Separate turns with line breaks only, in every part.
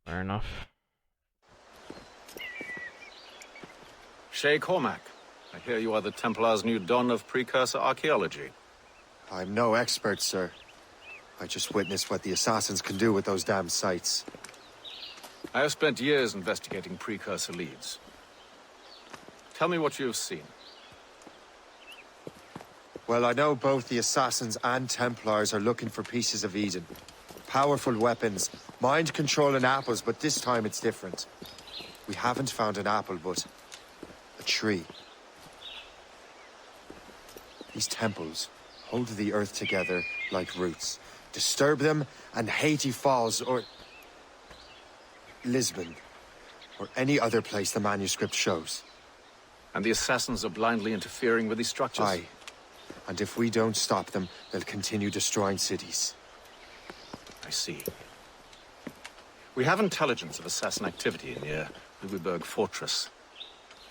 Fair enough.
Shay Cormac, I hear you are the Templar's new don of precursor archaeology.
I'm no expert, sir. I just witnessed what the assassins can do with those damn sites.
I have spent years investigating precursor leads. Tell me what you have seen.
Well, I know both the assassins and Templars are looking for pieces of Eden. Powerful weapons, mind-controlling apples, but this time it's different. We haven't found an apple, but a tree. These temples hold the earth together like roots. Disturb them, and Haiti falls, or Lisbon, or any other place the manuscript shows.
And the assassins are blindly interfering with these structures?
Aye. And if we don't stop them, they'll continue destroying cities.
I see. We have intelligence of assassin activity near Louisburg Fortress.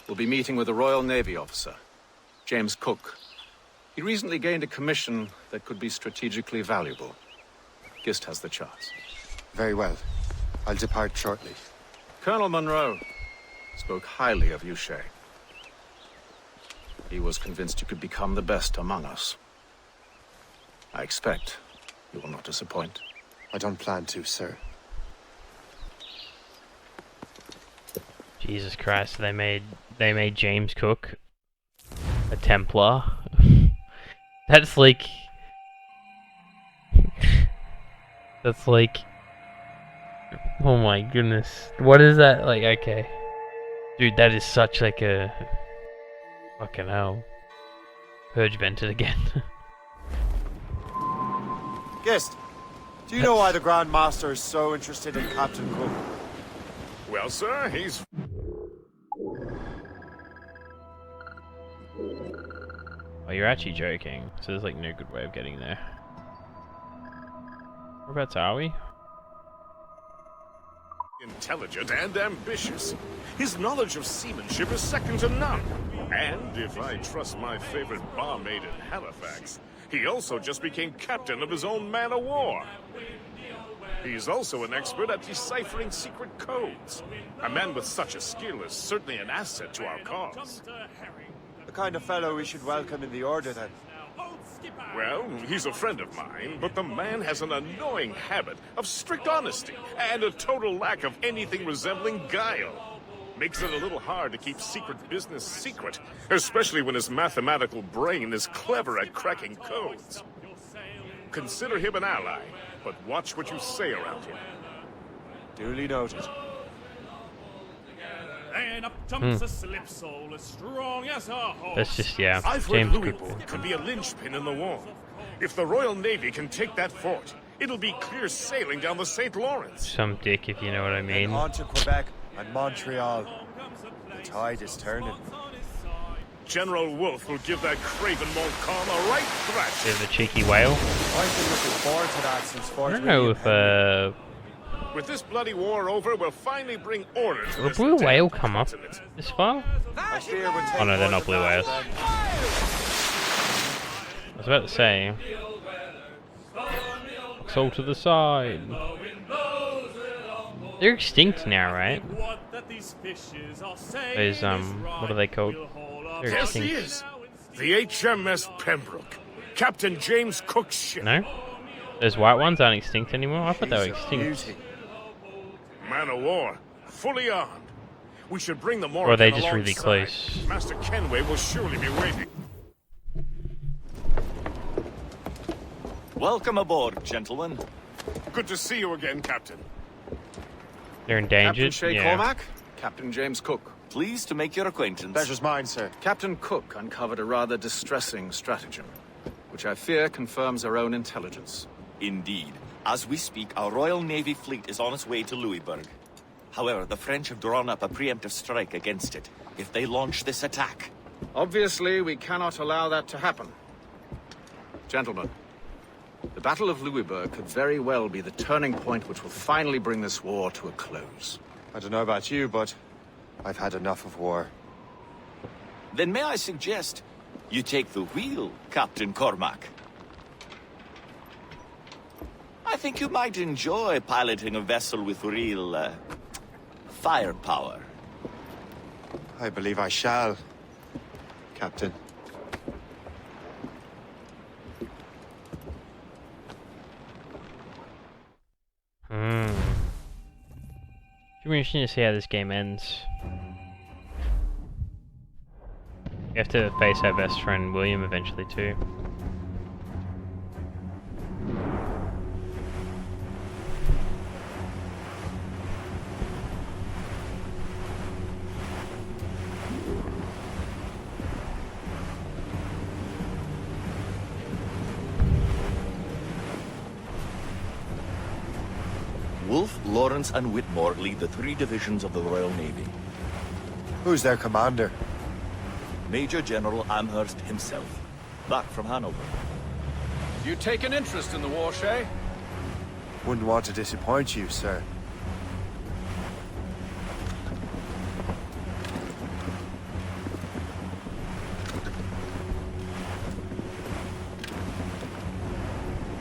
We'll be meeting with a Royal Navy officer, James Cook. He recently gained a commission that could be strategically valuable. Gist has the charts.
Very well. I'll depart shortly.
Colonel Monroe spoke highly of you, Shay. He was convinced you could become the best among us. I expect you will not disappoint.
I don't plan to, sir.
Jesus Christ, they made James Cook a Templar. That's like oh my goodness. What is that like? Okay. Dude, that is such like a fucking hell. Purge vented again.
Guest, do you know why the Grand Master is so interested in Captain Cook?
Well, sir, he's...
Oh, you're actually joking. So there's like no good way of getting there. Whereabouts are we?
intelligent and ambitious. His knowledge of seamanship is second to none. And if I trust my favorite barmaid in Halifax, he also just became captain of his own man-of-war. He's also an expert at deciphering secret codes. A man with such a skill is certainly an asset to our cause.
The kind of fellow we should welcome in the Order, then.
Well, he's a friend of mine, but the man has an annoying habit of strict honesty and a total lack of anything resembling guile. Makes it a little hard to keep secret business secret, especially when his mathematical brain is clever at cracking codes. Consider him an ally, but watch what you say around him.
Duly noted.
And up jumps a slip soul as strong as a horse.
That's just, yeah,
I've heard
James
Louisburg
Cook.
could be a linchpin in the war. If the Royal Navy can take that fort, it'll be clear sailing down the St. Lawrence.
Some dick, if you know what I mean.
And on to Quebec and Montreal. The tide is turning.
General Wolfe will give that craven Montcalm a right thrash.
Bit of a cheeky whale.
I've been looking forward to that since Fort
I don't know
William
if,
With this bloody war over, we'll finally bring order to
will
this
blue
damn
whale come up
continent.
this far?
I fear we're taking
Oh no, they're
on
not
the
blue whales.
battle
I was about to say. Soul to the side. They're extinct now, right? Those, what are they called? They're
Yes, he
extinct.
is. The HMS Pembroke. Captain James Cook's ship.
No? Those white ones aren't extinct anymore? I thought they were
He's a
extinct.
beauty.
Man of war. Fully armed. We should bring the
Or are they
Morrigan
just really
alongside.
close?
Master Kenway will surely be waiting.
Welcome aboard, gentlemen.
Good to see you again, Captain.
They're
Captain
endangered?
Shay
Yeah.
Cormac, Captain James Cook.
Pleased to make your acquaintance.
Pleasure's mine, sir.
Captain Cook uncovered a rather distressing stratagem, which I fear confirms our own intelligence.
Indeed. As we speak, our Royal Navy fleet is on its way to Louisburg. However, the French have drawn up a preemptive strike against it if they launch this attack.
Obviously, we cannot allow that to happen. Gentlemen, the Battle of Louisburg could very well be the turning point which will finally bring this war to a close.
I don't know about you, but I've had enough of war.
Then may I suggest you take the wheel, Captain Cormac? I I think you might enjoy piloting a vessel with real, firepower.
I believe I shall, Captain.
Should be interesting to see how this game ends. We have to face our best friend William eventually too.
Wolfe, Lawrence, and Whitmore lead the 3 divisions of the Royal Navy.
Who's their commander?
Major General Amherst himself, back from Hanover.
You take an interest in the war, Shay?
Wouldn't want to disappoint you, sir.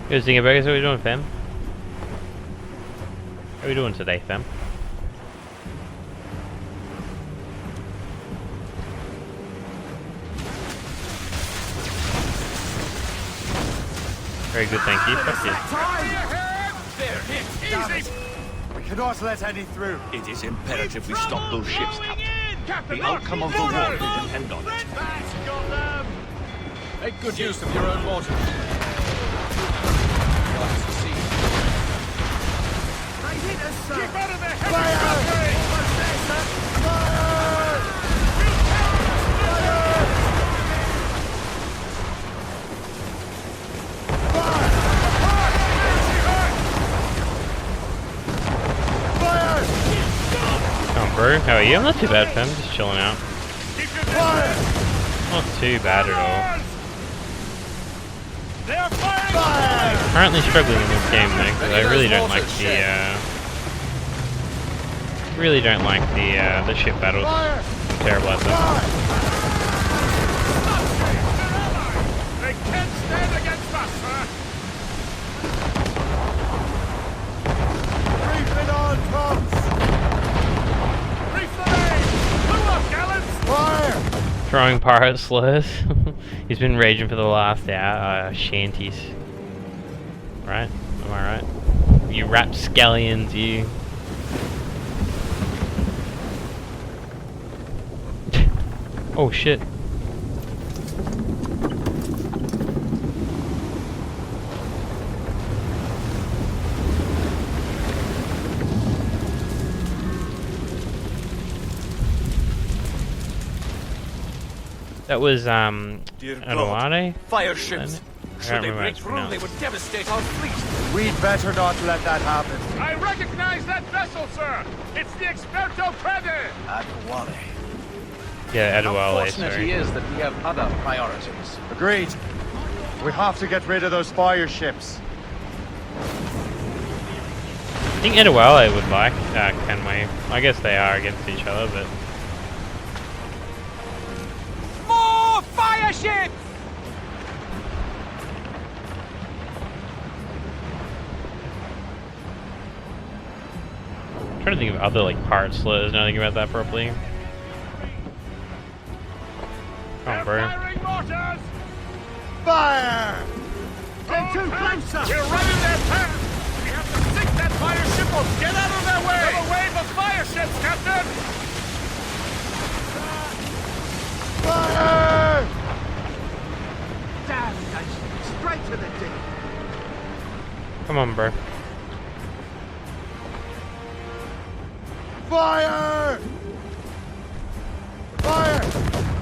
Good thing about it, what are we doing, fam? How are we doing today, fam? Very good, thank you. Fuck you.
We cannot let any through.
It is imperative we stop those ships, Captain. The outcome of the war will depend on it.
Make good use of your own mortars.
Keep out of the heavy
Come on, bro. How are you? I'm not too bad, fam. Just chilling out. Not too bad at all.
They're firing!
Currently struggling in this game, though, because I really don't like the ship battles. I'm terrible at them.
They can't stand against us, sir!
Reef it on, Toms!
Reef the main! Blew up, gallants!
Fire!
Throwing pirate slurs. He's been raging for the last hour. Shanties. Right? Am I right? You rapscallions, you. Oh shit. That was Adwele?
Fire ships. Should they
remember
break
how it's
through, they
pronounced.
would devastate our fleet.
We'd better not let that happen.
I recognize that vessel, sir! It's the Experto Prede!
Adwele.
Yeah, Adwele,
Fortunate
sorry.
he is that we have other priorities.
Agreed. We have to get rid of those fire ships.
I think Adwele would like Kenway. I guess they are against each other, but
More fire ships!
I'm trying to think of other like pirate slurs. Now thinking about that properly. Come on, bro.
Firing mortars!
Fire!
Get too closer! We're right in their path! We have to sink that fire ship or get out of their way! Another wave of fire ships, Captain!
Fire!
Damnation! Straight to the deep!
Come on, bro.
Fire! Fire!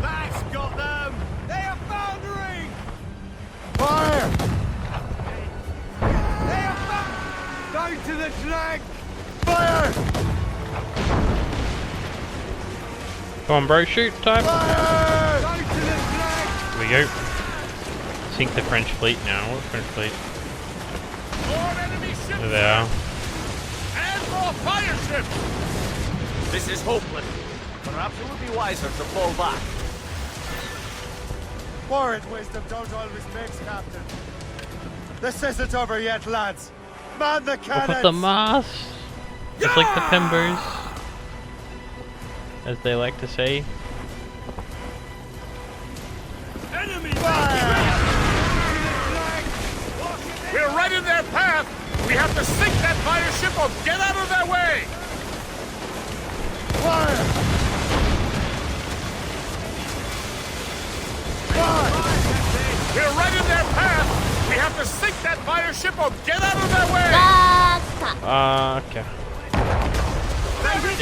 That's got them! They are foundering!
Fire!
They are down to the drag!
Fire!
Come on, bro. Shoot time.
Fire!
Down to the drag!
Here we go. Sink the French fleet now. What French fleet?
More enemy ships!
There they are.
And more fire ships!
This is hopeless. Perhaps it would be wiser to fall back.
War and wisdom don't always mix, Captain. This isn't over yet, lads. Man the
We'll
cannons!
put the mass, just like the Pembers, as they like to say.
Enemy!
We're right in their path! We have to sink that fire ship or get out of their way!
Fire!
We're right in their path! We have to sink that fire ship or get out of their way!
Okay.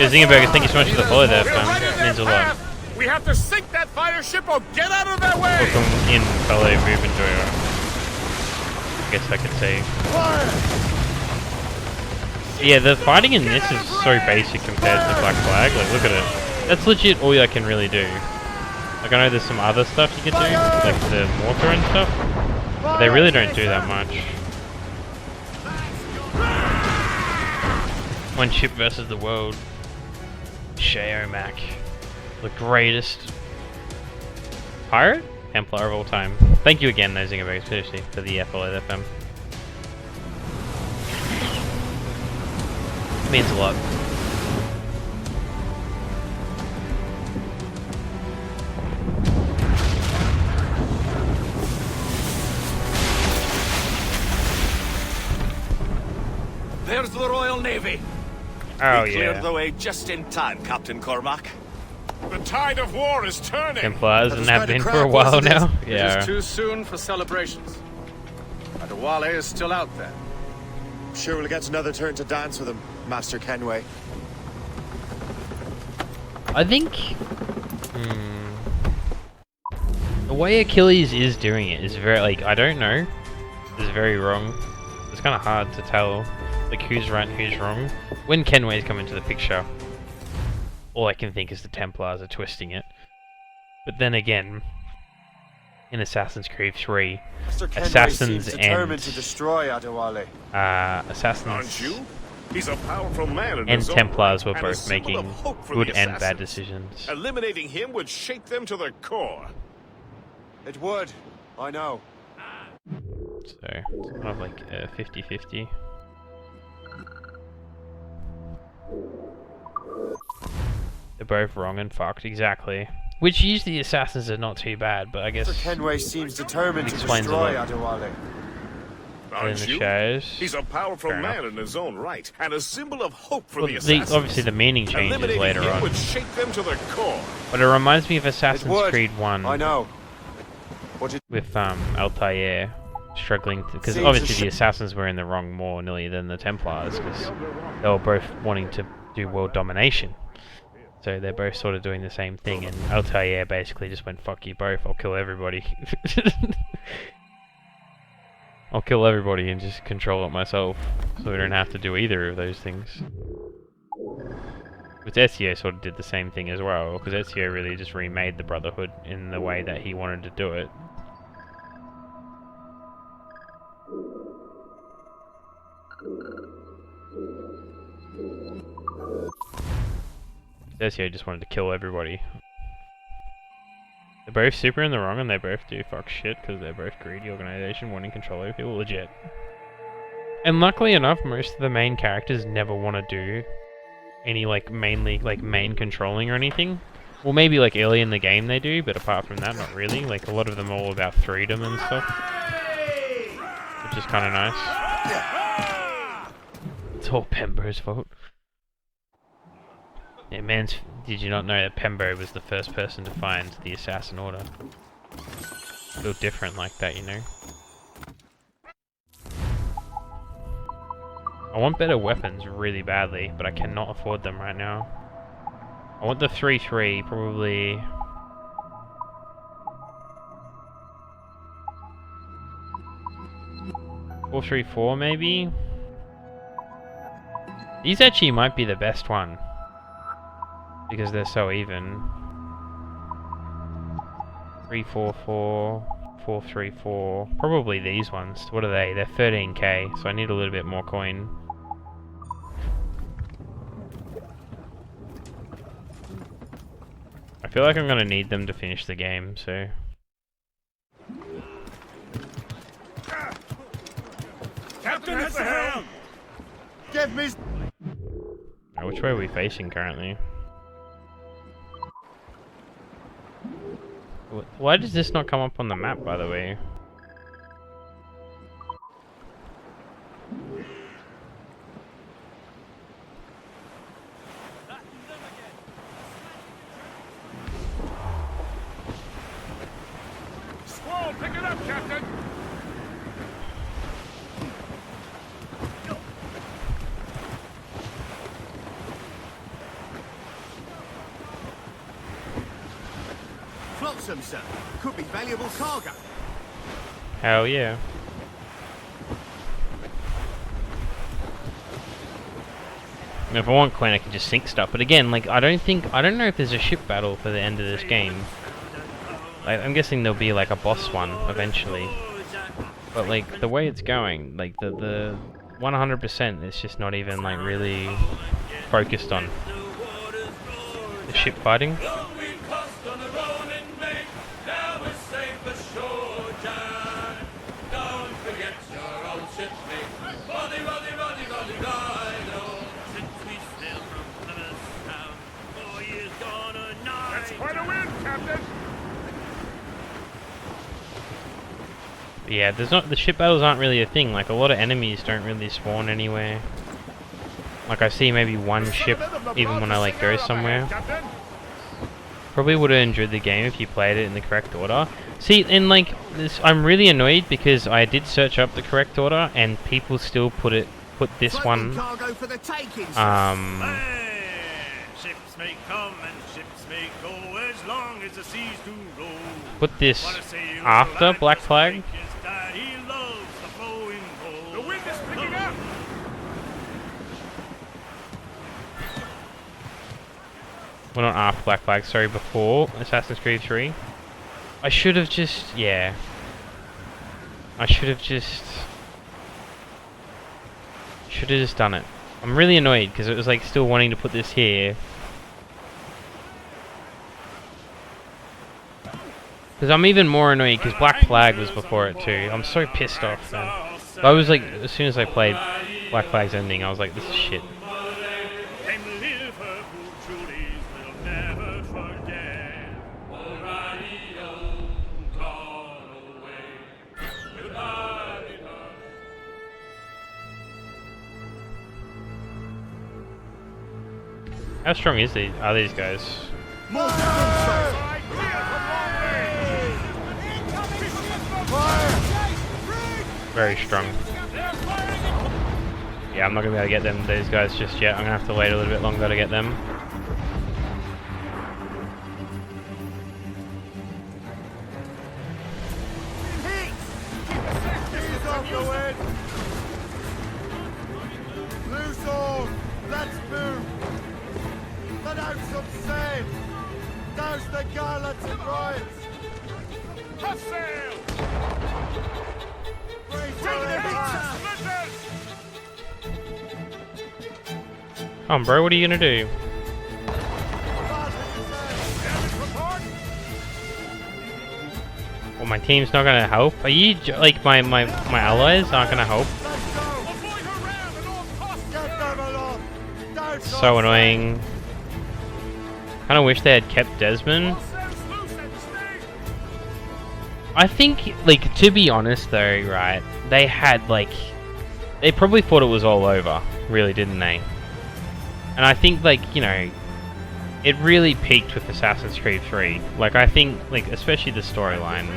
Yeah, Zingerberger, thank you so much for the follow there,
We're
fam.
right in
It
their
means a lot.
path! We have to sink that fire ship or get out of their way!
Welcome in, fellow move enjoyer. I guess I could say. Yeah, the fighting in this is so basic compared to Black Flag. Like, look at it. That's legit all I can really do. Like, I know there's some other stuff you can do, like the mortar and stuff, but they really don't do that much. One ship versus the world. Sheomak, the greatest pirate Templar of all time. Thank you again, though, Zingerberg, seriously, for the follow FM. Means a lot.
There's the Royal Navy.
Oh,
We cleared
yeah.
the way just in time, Captain Cormac.
The tide of war is turning!
Templars, and
That was
have
quite a
been for a
crowd,
while
wasn't it?
now.
It
Yeah.
is too soon for celebrations. Adwele is still out there.
Sure we'll get another turn to dance with him, Master Kenway.
I think the way Achilles is doing it is very, like, I don't know. It's very wrong. It's kind of hard to tell, like, who's right and who's wrong. When Kenway's come into the picture, all I can think is the Templars are twisting it. But then again, in Assassin's Creed 3,
Master Kenway
Assassins
seems determined
and
to destroy Adwele.
Aren't
Assassins
you? He's a powerful man in
and
his own
Templars were
right, and a
both
symbol
making
of hope for
good
the
and bad
assassins.
decisions.
Eliminating him would shake them to the core.
It would, I know.
So, it's kind of like 50-50. They're both wrong and fucked, exactly. Which usually assassins are not too bad, but I guess
Master Kenway seems determined to
Explains a
destroy
lot.
Adwele.
in
Aren't
the
you?
shadows.
He's a powerful
Fair
man
enough.
in his own right, and a symbol of hope for
Well,
the
the,
assassins.
obviously the meaning changes
Eliminating
later
him
on.
would shake them to the core.
But it reminds me of
It
Assassin's
would,
Creed 1
I know. But it
with Altair struggling because
Seems
obviously
a
the
sh-
assassins were in the wrong more nearly than the Templars because they were both wanting to do world domination. So they're both sort of doing the same thing, and Altair basically just went, fuck you both, I'll kill everybody. I'll kill everybody and just control it myself, so we don't have to do either of those things. But Ezio sort of did the same thing as well, because Ezio really just remade the Brotherhood in the way that he wanted to do it. Ezio just wanted to kill everybody. They're both super in the wrong and they both do fuck shit because they're both greedy organization wanting control over people, legit. And luckily enough, most of the main characters never want to do any main controlling or anything. Well, maybe like early in the game they do, but apart from that, not really. Like a lot of them are all about freedom and stuff, which is kind of nice. It's all Pembo's fault. Yeah, did you not know that Pembo was the first person to find the Assassin Order? Feel different like that, you know? I want better weapons really badly, but I cannot afford them right now. I want the 3-3, probably... Or 3-4 maybe? These actually might be the best one. Because they're so even. 3-4-4, 4-3-4. Probably these ones. What are they? They're 13k, so I need a little bit more coin. I feel like I'm gonna need them to finish the game, so...
Captain at the helm!
Give me...
Which way are we facing currently? Why does this not come up on the map, by the way?
Squall, pick it up, Captain!
Flotsam, sir. Could be valuable cargo.
Hell yeah. And if I want coin, I can just sink stuff. But again, like, I don't know if there's a ship battle for the end of this game. Like, I'm guessing there'll be like a boss one eventually. But like, the way it's going, like the 100%, it's just not even like really focused on the ship fighting.
That's quite a win, Captain!
Yeah, the ship battles aren't really a thing. Like, a lot of enemies don't really spawn anywhere. Like, I see maybe one ship even when I like go somewhere. Probably would have enjoyed the game if you played it in the correct order. See, and like this, I'm really annoyed because I did search up the correct order and people still put this one.
Cargo for the taking,
Ships may come and ships may go as long as the seas do roll.
Put this after Black Flag.
The wind is picking up!
Well, not after Black Flag, sorry, before Assassin's Creed 3. I should have just, yeah. Should have just done it. I'm really annoyed because it was like still wanting to put this here. Because I'm even more annoyed because Black Flag was before it too. I'm so pissed off, man. I was like, as soon as I played Black Flag's ending, I was like, this is shit. How strong are these guys? Very strong. Yeah, I'm not gonna be able to get these guys just yet. I'm gonna have to wait a little bit longer to get them.
Loose off! Let's move! Let out some sail! Douse the gallants and royals!
Have sail!
Come on, bro, what are you gonna do? Well, my team's not gonna help. Are you like my allies aren't gonna help? So annoying. Kind of wish they had kept Desmond. I think, like, to be honest though, right, they had, like, they probably thought it was all over, really, didn't they? And I think, like, you know, it really peaked with Assassin's Creed 3. Like, I think, like, especially the storyline,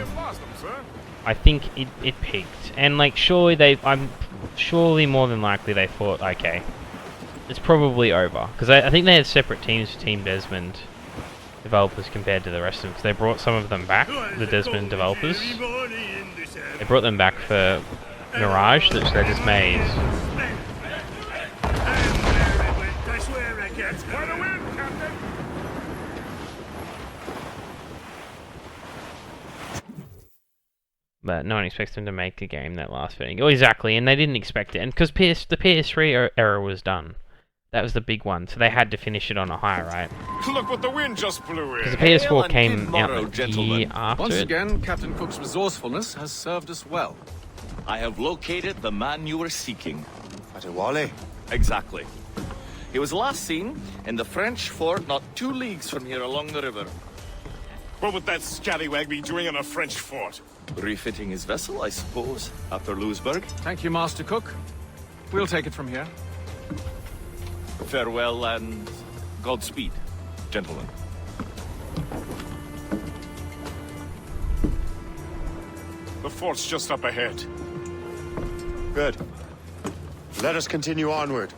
I think it peaked. And, like, I'm surely more than likely they thought, okay, it's probably over. Because I think they had separate teams for Team Desmond developers compared to the rest of them, because they brought some of them back, the Desmond developers. They brought them back for Mirage, which they just made. But no one expects them to make a game that lasts for... Oh, exactly, and they didn't expect it. And because the PS3 era was done. That was the big one, so they had to finish it on a high, right?
Look what the wind just blew in.
Because the PS4 came out a year after
Once
it.
again, Captain Cook's resourcefulness has served us well.
I have located the man you were seeking.
Adwele,
Exactly. He was last seen in the French fort not 2 leagues from here along the river.
What would that scallywag be doing in a French fort?
Refitting his vessel, I suppose, after Louisburg.
Thank you, Master Cook. We'll take it from here.
Farewell and Godspeed, gentlemen.
The fort's just up ahead.
Good. Let us continue onward.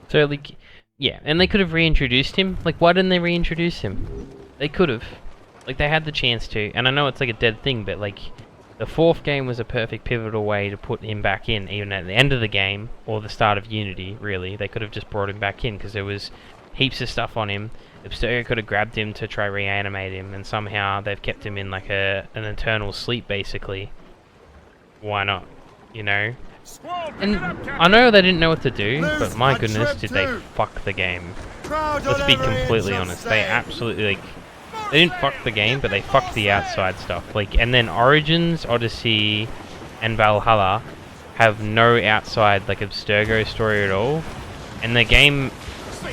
So, like, yeah, and they could have reintroduced him. Like, why didn't they reintroduce him? They could have. Like, they had the chance to. And I know it's like a dead thing, but, like, the 4th game was a perfect pivotal way to put him back in, even at the end of the game, or the start of Unity, really. They could have just brought him back in, because there was heaps of stuff on him. Abstergo could have grabbed him to try reanimate him, and somehow they've kept him in, like, an eternal sleep, basically. Why not? You know? And I know they didn't know what to do, but my goodness, did they fuck the game. Let's be completely honest, they absolutely, like, they didn't fuck the game, but they fucked the outside stuff. Like, and then Origins, Odyssey, and Valhalla have no outside, like, Abstergo story at all. And the game,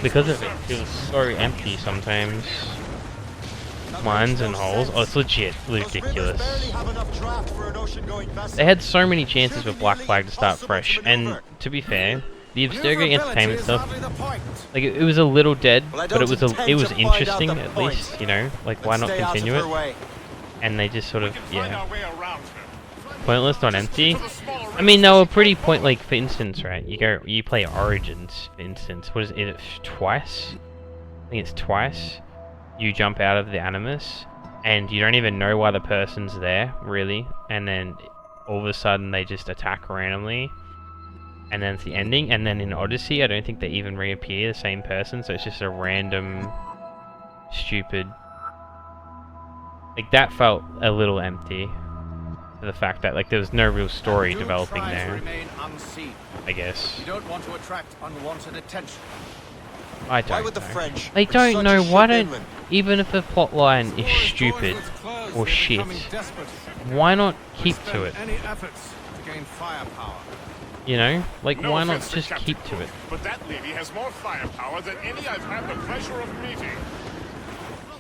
because of it, feels so empty sometimes. Mines and holes. Oh, it's legit ridiculous. They had so many chances with Black Flag to start fresh, and to be fair, the Abstergo entertainment stuff, like, it was a little dead, but it was interesting at least, you know. Like, why not continue it? And they just sort of, yeah, pointless, not empty. I mean, they were pretty like, for instance, right? You play Origins, for instance. What is it? Twice? I think it's twice. You jump out of the Animus, and you don't even know why the person's there, really, and then all of a sudden they just attack randomly, and then it's the ending. And then in Odyssey, I don't think they even reappear the same person, so it's just a random, stupid... Like, that felt a little empty, for the fact that, like, there was no real story developing there, I guess.
You don't want to attract unwanted attention.
I don't
Why would the
know.
French
They
put
don't
such
know,
a
why
ship
don't...
inland?
Even if the plotline is stupid or shit, why not keep to it?
Any efforts to gain firepower.
You know? Like,
No
why not
offense to
just
Captain
keep to
Cook,
it?
But that lady has more firepower than any I've had the pleasure of meeting.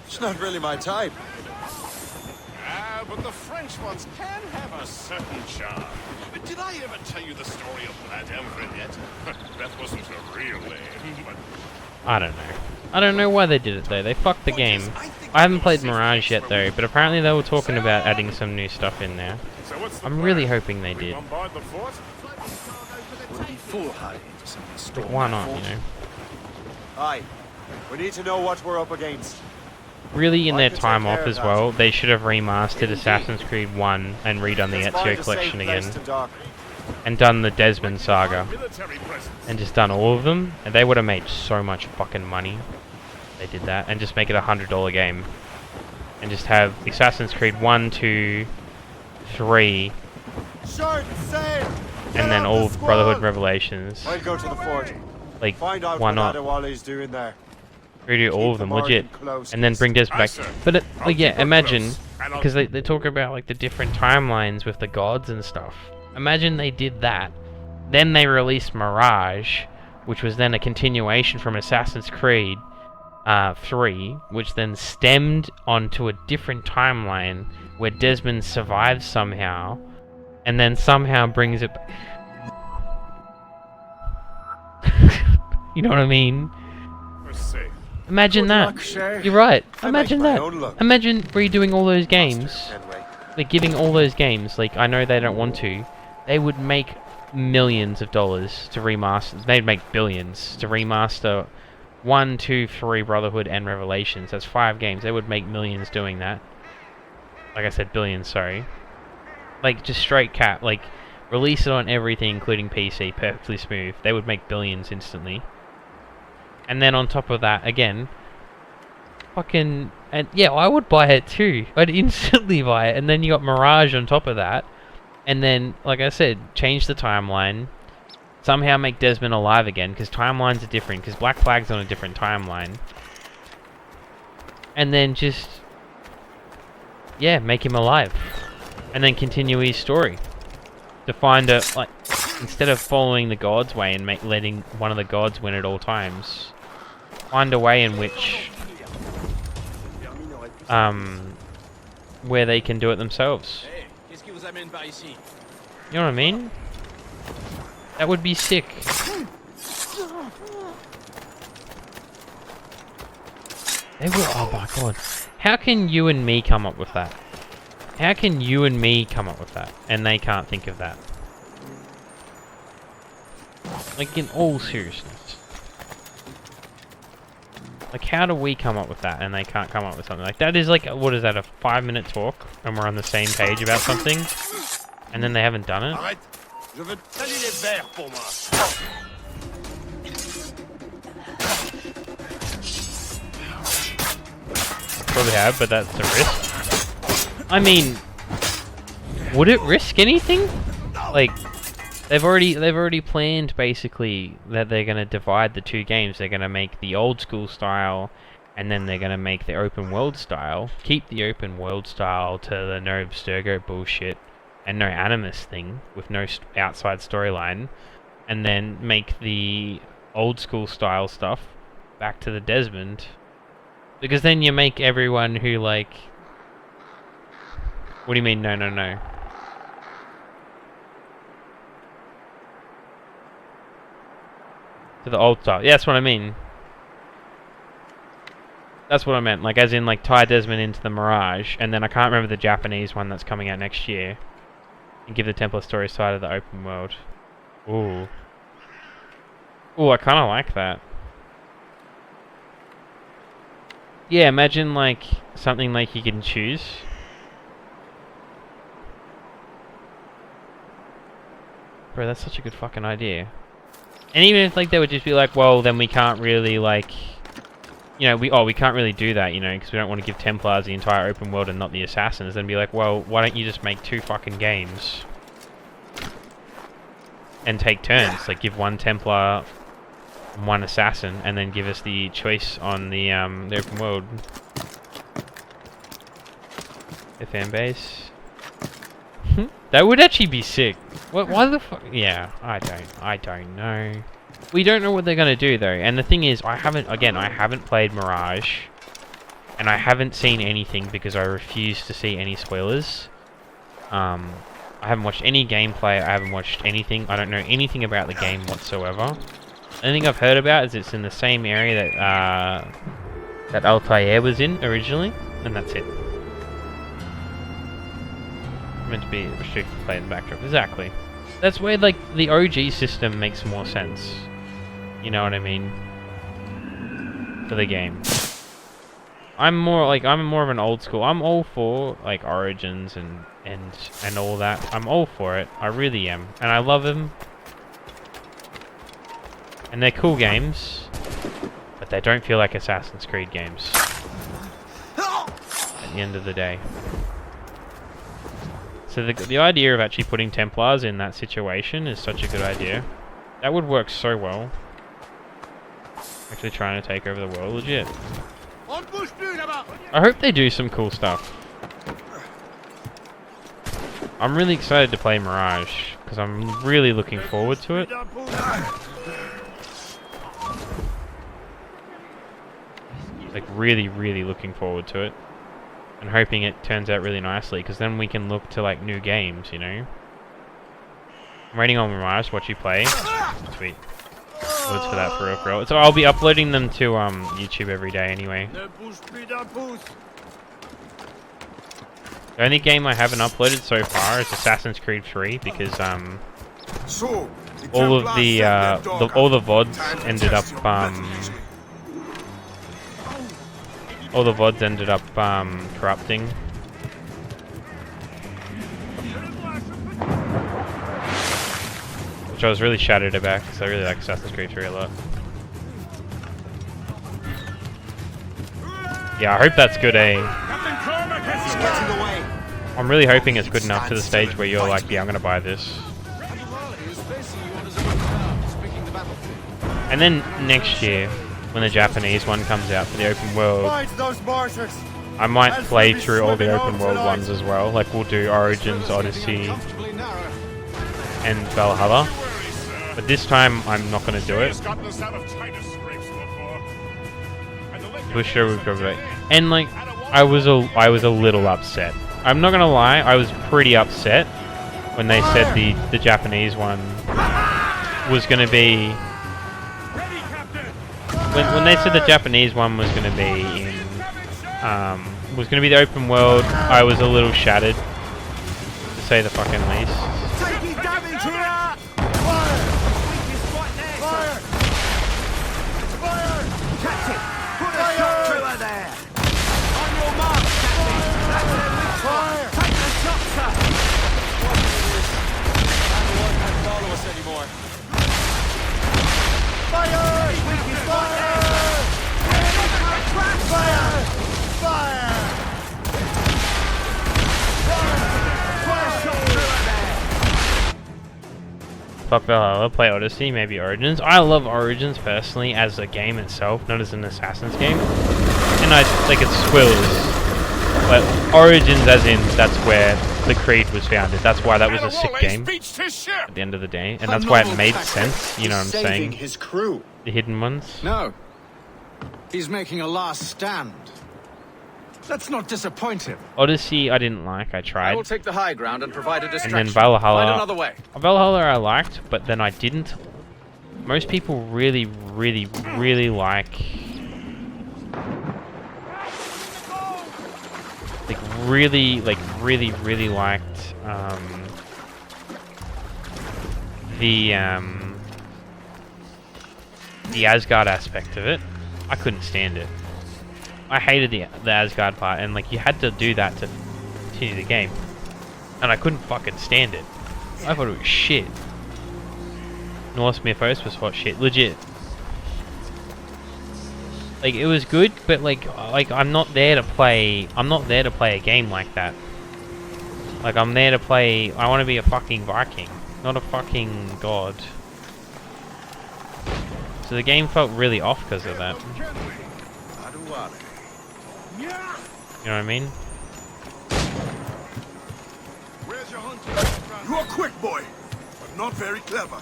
It's not really my type.
Ah, but the French ones can have a certain charm. Did I ever tell you the story of Madame Renette? That wasn't a real name, but...
I don't know. I don't know why they did it though. They fucked the game. I haven't played Mirage yet though, but apparently they were talking about adding some new stuff in there.
So what's the
I'm
plan?
really hoping they
We
did.
bombard the fort?
Would be foolhardy to send a storm
Why
that
not,
fort.
you know?
Aye. We need to know what we're up against.
Really, in
I
their
could take
time
care
off
of
as
that.
well, they should have remastered Assassin's Creed 1 and redone the
Let's find
Ezio
a safe
collection
place
again.
to dock.
And done the Desmond saga.
Military presence.
And just done all of them. And they would have made so much fucking money. They did that. And just make it a $100 game. And just have Assassin's Creed 1, 2, 3,
Short sail! Get
and then
out
all
the
of Brotherhood
squad!
Revelations.
I'll go to the fort.
Like,
Find out
why
what
not?
Adwele's doing there.
Redo all
Keep
of them,
the
legit.
margin close,
And then bring Des
Aye,
back.
sir.
But,
I'll
like, yeah,
keep her
imagine,
close, and I'll-
because they talk about, like, the different timelines with the gods and stuff. Imagine they did that. Then they released Mirage, which was then a continuation from Assassin's Creed 3, which then stemmed onto a different timeline where Desmond survives somehow, and then somehow brings it back. You know what I mean?
We're safe.
Imagine
Good
that.
luck, Shay.
You're right.
I
Imagine
make my
that.
own luck.
Imagine redoing all those games.
Anyway.
Like, giving all those games. Like, I know they don't want to. They would make millions of dollars to remaster. They'd make billions to remaster 1, 2, 3 Brotherhood and Revelations. That's 5 games. They would make millions doing that. Like I said, billions, sorry. Like, just straight cap. Like, release it on everything, including PC, perfectly smooth. They would make billions instantly. And then on top of that, again, fucking... And yeah, I would buy it too. I'd instantly buy it. And then you got Mirage on top of that. And then, like I said, change the timeline. Somehow make Desmond alive again, because timelines are different, because Black Flag's on a different timeline. And then just... yeah, make him alive. And then continue his story. To find a, like... Instead of following the gods' way and letting one of the gods win at all times, find a way in which where they can do it themselves. You know what I mean? That would be sick. They will. Oh my god. How can you and me come up with that? How can you and me come up with that? And they can't think of that? Like, in all seriousness. Like, how do we come up with that and they can't come up with something? Like, that is like, what is that, a 5-minute talk? And we're on the same page about something? And then they haven't done it?
Arrête. Je veux salir les verres pour moi.
Probably have, but that's a risk. I mean, would it risk anything? Like, they've already planned basically that they're gonna divide the two games. They're gonna make the old school style, and then they're gonna make the open world style. Keep the open world style to the no Abstergo bullshit and no Animus thing with no outside storyline, and then make the old school style stuff back to the Desmond. Because then you make everyone who, like... What do you mean, no, no, no? To the old style. Yeah, that's what I mean. That's what I meant. Like, as in, like, tie Desmond into the Mirage, and then I can't remember the Japanese one that's coming out next year. And give the Templar story side of the open world. Ooh. Ooh, I kind of like that. Yeah, imagine, like, something like you can choose. Bro, that's such a good fucking idea. And even if, like, they would just be like, well, then we can't really, like... You know, we can't really do that, you know, because we don't want to give Templars the entire open world and not the Assassins. Then be like, well, why don't you just make 2 fucking games? And take turns. Like, give 1 Templar... 1 assassin, and then give us the choice on the open world. The fan base. That would actually be sick. What? Why the fuck? Yeah, I don't know. We don't know what they're gonna do though. And the thing is, I haven't played Mirage, and I haven't seen anything because I refuse to see any spoilers. I haven't watched any gameplay. I haven't watched anything. I don't know anything about the game whatsoever. The only thing I've heard about is it's in the same area that that Altair was in originally, and that's it. Meant to be restricted to play in the backdrop. Exactly. That's where, like, the OG system makes more sense. You know what I mean? For the game. I'm more of an old school. I'm all for, like, Origins and all that. I'm all for it. I really am. And I love them. And they're cool games, but they don't feel like Assassin's Creed games. At the end of the day. So the idea of actually putting Templars in that situation is such a good idea. That would work so well. Actually trying to take over the world, legit. I hope they do some cool stuff. I'm really excited to play Mirage, because I'm really looking forward to it. Like, really, really looking forward to it. And hoping it turns out really nicely, because then we can look to, like, new games, you know? I'm waiting on Mirage to watch you play. Sweet. Words for that, for real. So I'll be uploading them to, YouTube every day anyway. The only game I haven't uploaded so far is Assassin's Creed 3, because, all of the VODs ended up, all the VODs ended up corrupting. Which I was really shattered about because I really like Assassin's Creed 3 a lot. Yeah, I hope that's good, eh? I'm really hoping it's good enough to the stage where you're like, yeah, I'm gonna buy this. And then next year, when the Japanese one comes out for the open world, I might play through all the open world ones as well. Like, we'll do Origins, Odyssey, and Valhalla. But this time, I'm not gonna do it. Busher would go back. And like, I was a little upset. I'm not gonna lie, I was pretty upset when they said the Japanese one was gonna be. When they said the Japanese one was gonna be in, was gonna be the open world, I was a little shattered, to say the fucking least.
Taking damage here! Fire! Fire! Fire!
Captain, put a shot through her there. On your mark, Captain. That's their weak spot.
Fire!
Take the shot, sir.
Follow us anymore.
Fire! Fire! Fire!
Fuck Valhalla, play Odyssey, maybe Origins. I love Origins personally as a game itself, not as an Assassin's game. And I think it's Swills. But Origins as in, that's where the Creed was founded. That's why that was a sick game at the end of the day. And that's why it made sense, you know what I'm saying?
His crew.
The hidden ones.
No. He's making a last stand. Let's not disappoint him.
Odyssey I didn't like, I
I
tried.
will take the high ground and provide a
And
distraction.
then Valhalla.
Find another way.
Valhalla I liked, but then I didn't. Most people really, really, really like really liked the Asgard aspect of it. I couldn't stand it. I hated the Asgard part, and like you had to do that to continue the game, and I couldn't fucking stand it. I thought it was shit. Norse Mythos was hot shit, legit. Like it was good, but like I'm not there to play. I'm not there to play a game like that. Like I'm there to play. I want to be a fucking Viking, not a fucking god. So the game felt really off because of that. You know what I mean?
Where's your hunter? You are quick, boy, but not very clever.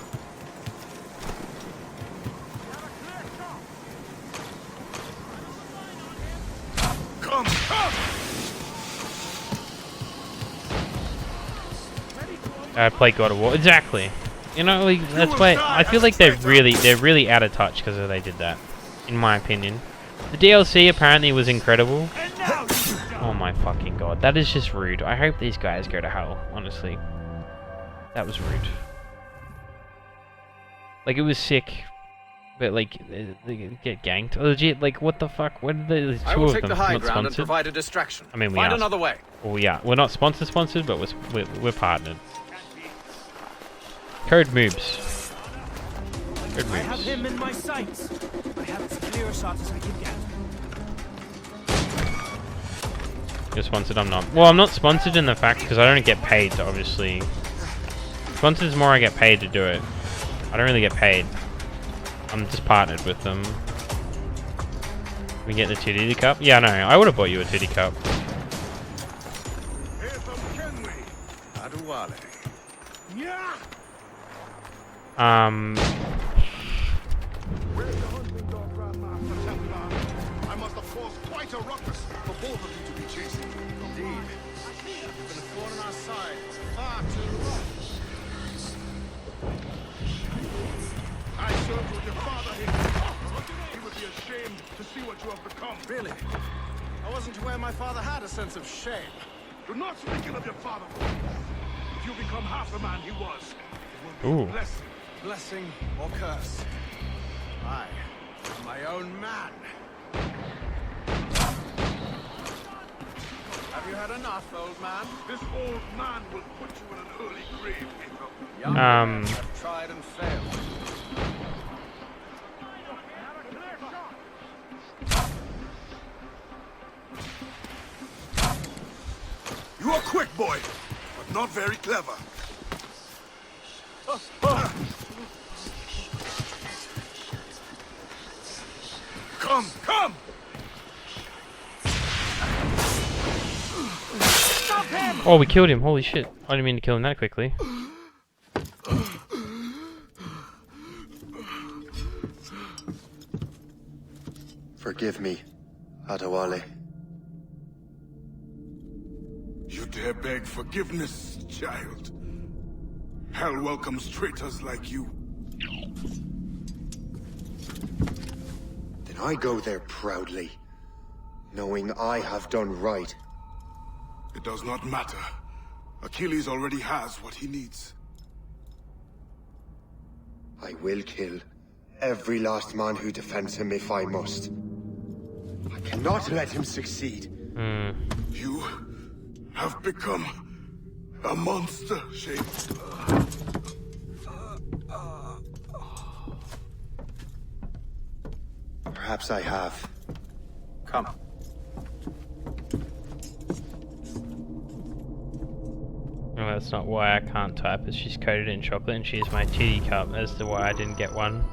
Come, come!
I play God of War exactly. You know, like, that's why I feel like they're really out of touch because they did that, in my opinion. The DLC apparently was incredible. Oh my fucking god, that is just rude. I hope these guys go to hell, honestly. That was rude. Like, it was sick, but like, they get ganked. Legit, like, what the fuck? What are the
I
two
will
of
take
them
the high
not
ground and
sponsored?
provide a distraction.
I mean, we
Find
are.
another way.
Well, yeah, we're not sponsored, but we're partnered. Code moves. Code
I have
moves.
him in my sights. I have as clear a shot as I can get.
You're sponsored, I'm not. Well, I'm not sponsored in the fact because I don't get paid to obviously. Sponsored is more I get paid to do it. I don't really get paid. I'm just partnered with them. We get the 2D cup? Yeah, no, I would have bought you a 2D cup.
Adwele.
Yeah.
Where's the hunting dog, Grandmaster Templar? I must have caused quite a ruckus for both of you to be chasing. Indeed. You've been a thorn on our side. Far too long. I served with your father here. He would be ashamed to see what you have become. Really? I wasn't aware my father had a sense of shame. Do not speak ill of your father, boy. If you become half the man he was, it will be a blessing. Blessing or curse. I am my own man. Have you had enough, old man? This old man will put you in an early grave, April. Young men have tried and failed. You are quick, boy, but not very clever. Come, come!
Oh, we killed him. Holy shit. I didn't mean to kill him that quickly.
Forgive me, Adwele.
You dare beg forgiveness, child? Hell welcomes traitors like you.
Then I go there proudly, knowing I have done right.
It does not matter. Achilles already has what he needs.
I will kill every last man who defends him if I must. I cannot let him succeed.
You have become a monster, Shane.
Perhaps I have.
Come.
Well, that's not why I can't type, as she's coated in chocolate and she's my titty cup as to why I didn't get one.